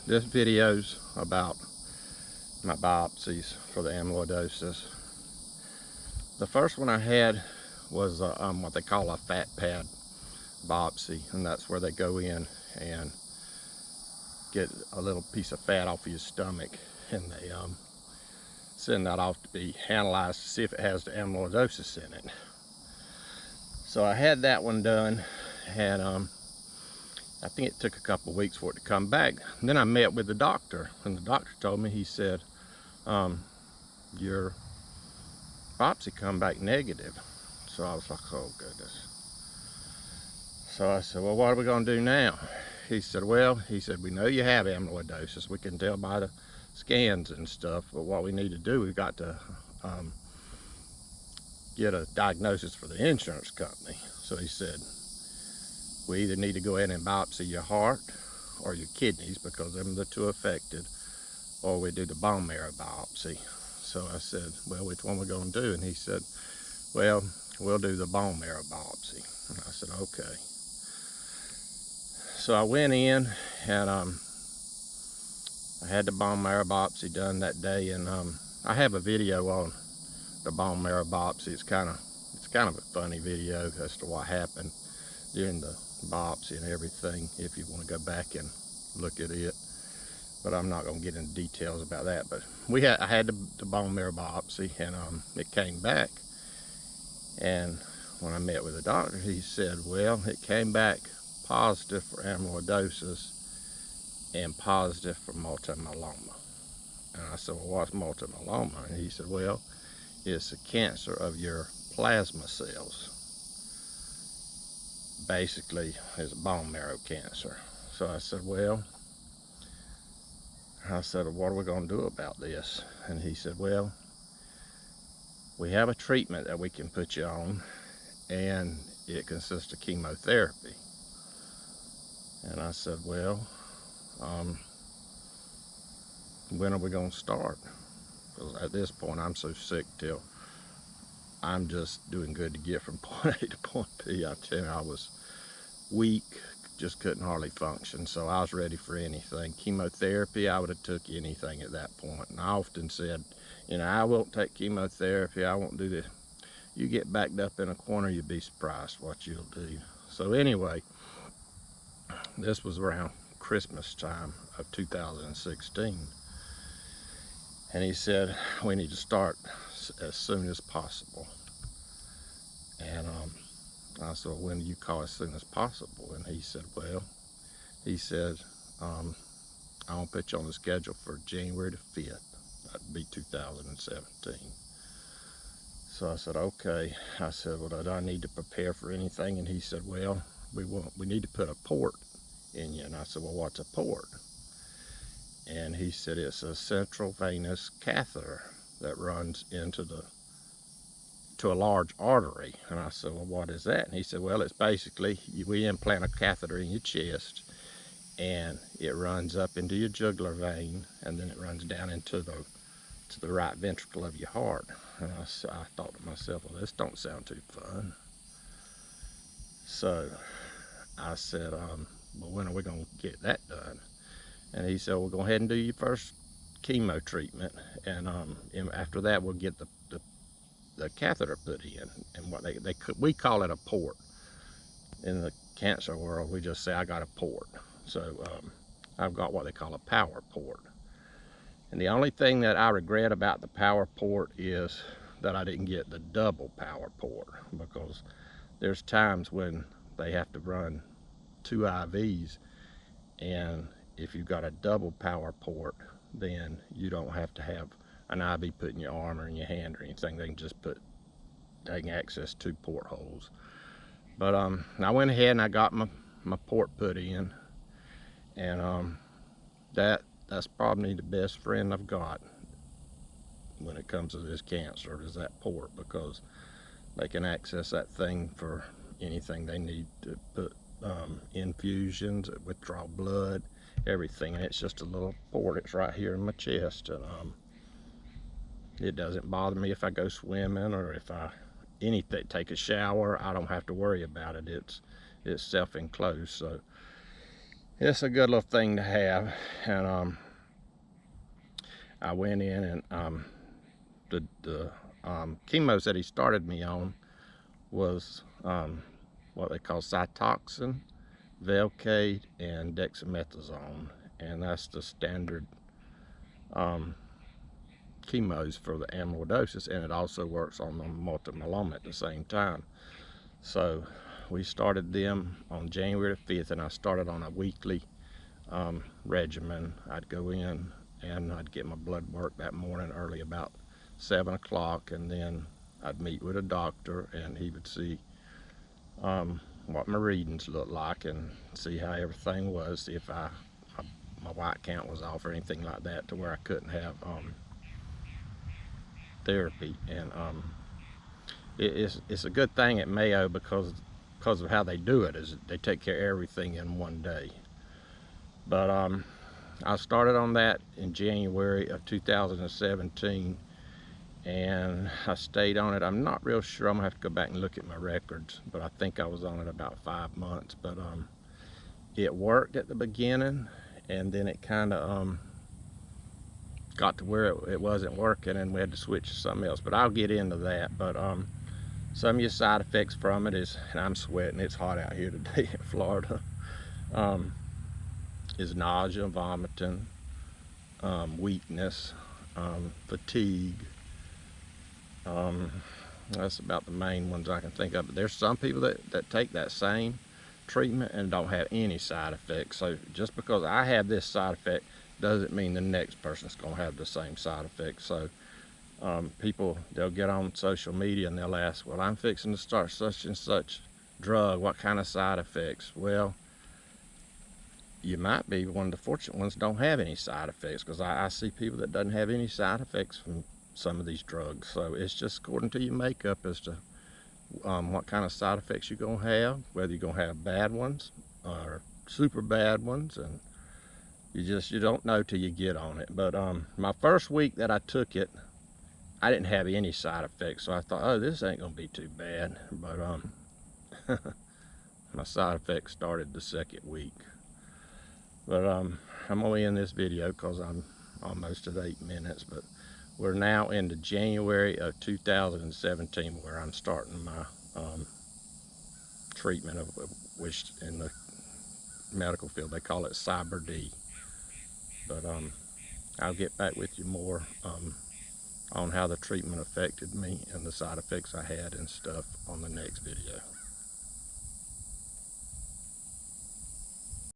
This video's about my biopsies for the amyloidosis. The first one I had was what they call a fat pad biopsy, and that's where they go in and get a little piece of fat off of your stomach, and they send that off to be analyzed to see if it has the amyloidosis in it. So I had that one done, and I think it took a couple of weeks for it to come back. And then I met with the doctor, and the doctor told me, he said, your biopsy come back negative. So I was like, oh goodness. So I said, well, what are we going to do now? He said, well, we know you have amyloidosis. We can tell by the scans and stuff, but what we need to do, we've got to get a diagnosis for the insurance company. So he said, we either need to go ahead and biopsy your heart or your kidneys, because them are the two affected, or we do the bone marrow biopsy. So I said, well, which one we're going to do? And he said, well, we'll do the bone marrow biopsy. And I said, okay. So I went in, and I had the bone marrow biopsy done that day, and I have a video on the bone marrow biopsy. It's kind of a funny video as to what happened during the biopsy and everything, if you want to go back and look at it. But I'm not going to get into details about that. But I had the bone marrow biopsy, and it came back. And when I met with the doctor, he said, well, it came back positive for amyloidosis and positive for multiple myeloma. And I said, well, what's multiple myeloma? And he said, well, it's a cancer of your plasma cells. Basically, it's a bone marrow cancer. So I said, well, what are we going to do about this? And he said, well, we have a treatment that we can put you on, and it consists of chemotherapy. And I said, well, when are we going to start? Because at this point, I'm so sick till I'm just doing good to get from point A to point B. I tell you, I was weak, just couldn't hardly function, so I was ready for anything. Chemotherapy, I would have took anything at that point. And I often said, you know, I won't take chemotherapy, I won't do this. You get backed up in a corner, you'd be surprised what you'll do. So anyway, this was around Christmas time of 2016. And he said, we need to start as soon as possible. And I said, well, when do you call as soon as possible? And he said, well, I'll put you on the schedule for January the 5th. That'd be 2017. So I said, okay. I said, well, do I need to prepare for anything? And he said, well, we need to put a port in you. And I said, well, what's a port? And he said, it's a central venous catheter that runs to a large artery. And I said, well, what is that? And he said, well, it's basically, we implant a catheter in your chest, and it runs up into your jugular vein, and then it runs down into the right ventricle of your heart. And I thought to myself, well, this don't sound too fun. So I said, well, when are we going to get that done? And he said, well, go ahead and do your first chemo treatment, and after that we'll get the catheter put in. And what we call it a port. In the cancer world, we just say, I got a port. So I've got what they call a power port. And the only thing that I regret about the power port is that I didn't get the double power port, because there's times when they have to run 2 IVs, and if you've got a double power port, then you don't have to have an IV put in your arm or in your hand or anything. They can access 2 portholes. But I went ahead and I got my port put in, and that's probably the best friend I've got when it comes to this cancer, is that port, because they can access that thing for anything they need to put, infusions, withdraw blood, everything. And it's just a little port. It's right here in my chest, and it doesn't bother me if I go swimming or if I take a shower. I don't have to worry about it. It's self-enclosed. So it's a good little thing to have. And I went in and the chemos that he started me on was what they call Cytoxin, Velcade, and dexamethasone, and that's the standard chemos for the amyloidosis, and it also works on the multiple myeloma at the same time. So we started them on January 5th, and I started on a weekly regimen. I'd go in and I'd get my blood work that morning early, about 7 o'clock, and then I'd meet with a doctor, and he would see what my readings looked like and see how everything was, see if my white count was off or anything like that, to where I couldn't have therapy. And it's a good thing at Mayo because of how they do it, is they take care of everything in one day. But I started on that in January of 2017, and I stayed on it. I'm not real sure. I'm gonna have to go back and look at my records, but I think I was on it about 5 months. But it worked at the beginning, and then it kind of got to where it wasn't working, and we had to switch to something else. But I'll get into that. But some of your side effects from it is, and I'm sweating, it's hot out here today in Florida, is nausea, vomiting, weakness, fatigue. That's about the main ones I can think of. But there's some people that take that same treatment and don't have any side effects. So just because I have this side effect doesn't mean the next person's going to have the same side effects. So people, they'll get on social media and they'll ask, well, I'm fixing to start such and such drug, what kind of side effects? Well, you might be one of the fortunate ones, don't have any side effects, because I see people that doesn't have any side effects from some of these drugs. So it's just according to your makeup as to what kind of side effects you're going to have, whether you're going to have bad ones or super bad ones, and you don't know till you get on it. But my first week that I took it, I didn't have any side effects, so I thought, oh, this ain't going to be too bad. But my side effects started the second week. But I'm going to end this video because I'm almost at 8 minutes. But we're now into January of 2017, where I'm starting my treatment of which in the medical field they call it Cyber D. But I'll get back with you more on how the treatment affected me and the side effects I had and stuff on the next video.